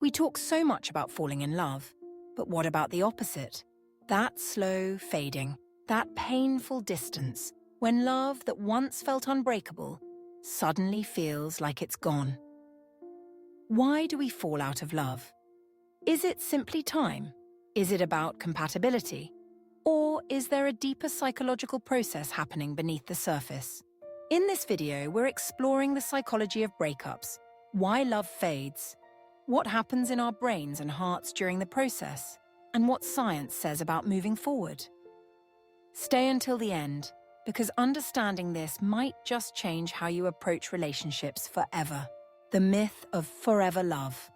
We talk so much about falling in love, but what about the opposite? That slow fading, that painful distance, when love that once felt unbreakable suddenly feels like it's gone. Why do we fall out of love? Is it simply time? Is it about compatibility? Or is there a deeper psychological process happening beneath the surface? In this video, we're exploring the psychology of breakups, why love fades, what happens in our brains and hearts during the process, and what science says about moving forward. Stay until the end, because understanding this might just change how you approach relationships forever. The myth of forever love.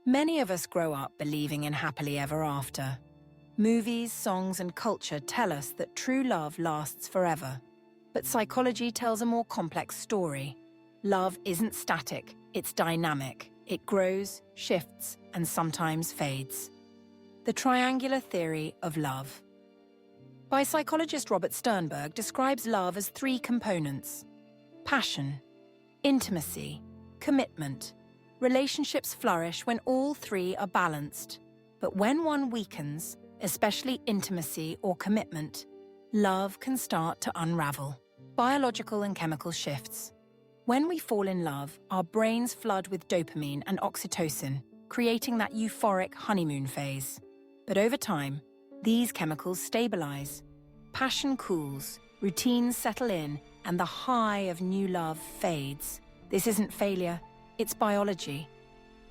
Many of us grow up believing in happily ever after. Movies, songs, and culture tell us that true love lasts forever. But psychology tells a more complex story. Love isn't static, it's dynamic. It grows, shifts, and sometimes fades. The triangular theory of love. By psychologist Robert Sternberg describes love as three components: passion, intimacy, commitment. Relationships flourish when all three are balanced. But when one weakens, especially intimacy or commitment, love can start to unravel. Biological and chemical shifts. When we fall in love, our brains flood with dopamine and oxytocin, creating that euphoric honeymoon phase. But over time, these chemicals stabilize. Passion cools, routines settle in, and the high of new love fades. This isn't failure, it's biology.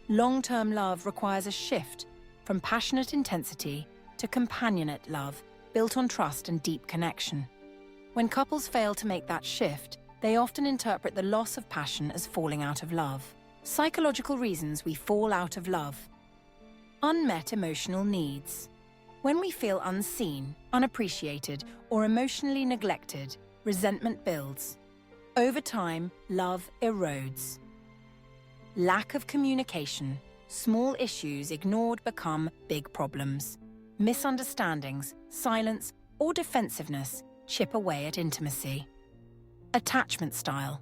Long-term love requires a shift from passionate intensity to companionate love, built on trust and deep connection. When couples fail to make that shift, they often interpret the loss of passion as falling out of love. Psychological reasons we fall out of love. Unmet emotional needs. When we feel unseen, unappreciated, or emotionally neglected, resentment builds. Over time, love erodes. Lack of communication. Small issues ignored become big problems. Misunderstandings, silence, or defensiveness chip away at intimacy. Attachment style.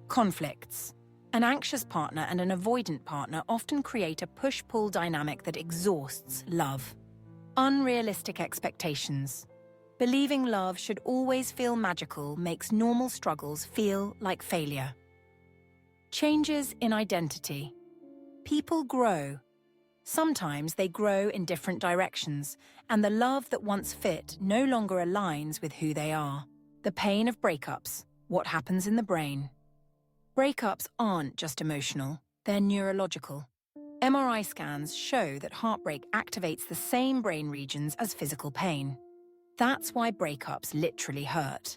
Conflicts. An anxious partner and an avoidant partner often create a push-pull dynamic that exhausts love. Unrealistic expectations. Believing love should always feel magical makes normal struggles feel like failure. Changes in identity. People grow. Sometimes they grow in different directions, and the love that once fit no longer aligns with who they are. The pain of breakups. What happens in the brain? Breakups aren't just emotional, they're neurological. MRI scans show that heartbreak activates the same brain regions as physical pain. That's why breakups literally hurt.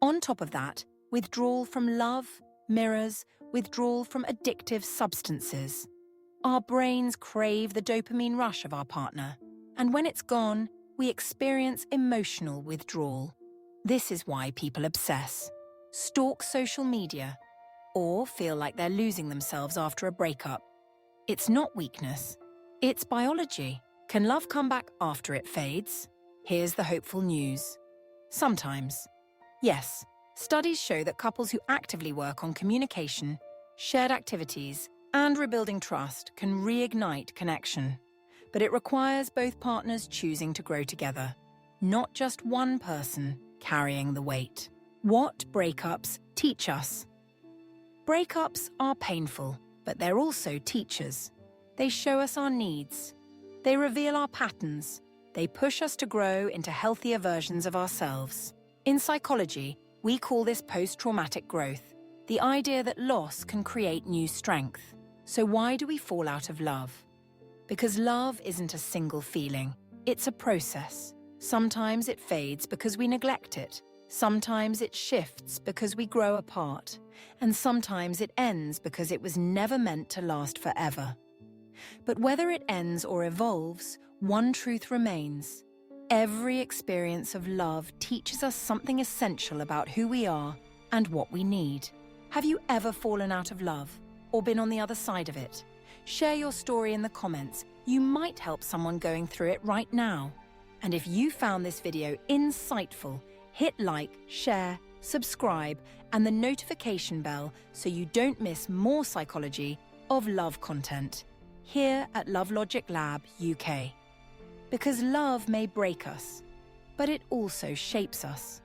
On top of that, withdrawal from love mirrors withdrawal from addictive substances. Our brains crave the dopamine rush of our partner, and when it's gone, we experience emotional withdrawal. This is why people obsess, stalk social media, or feel like they're losing themselves after a breakup. It's not weakness, it's biology. Can love come back after it fades? Here's the hopeful news. Sometimes. Yes, studies show that couples who actively work on communication, shared activities, and rebuilding trust can reignite connection. But it requires both partners choosing to grow together, not just one person carrying the weight. What breakups teach us? Breakups are painful, but they're also teachers. They show us our needs. They reveal our patterns. They push us to grow into healthier versions of ourselves. In psychology, we call this post-traumatic growth, the idea that loss can create new strength. So why do we fall out of love? Because love isn't a single feeling, it's a process. Sometimes it fades because we neglect it. Sometimes it shifts because we grow apart. And sometimes it ends because it was never meant to last forever. But whether it ends or evolves, one truth remains. Every experience of love teaches us something essential about who we are and what we need. Have you ever fallen out of love or been on the other side of it? Share your story in the comments. You might help someone going through it right now. And if you found this video insightful, hit like, share, subscribe, and the notification bell so you don't miss more psychology of love content here at Love Logic Lab UK. Because love may break us, but it also shapes us.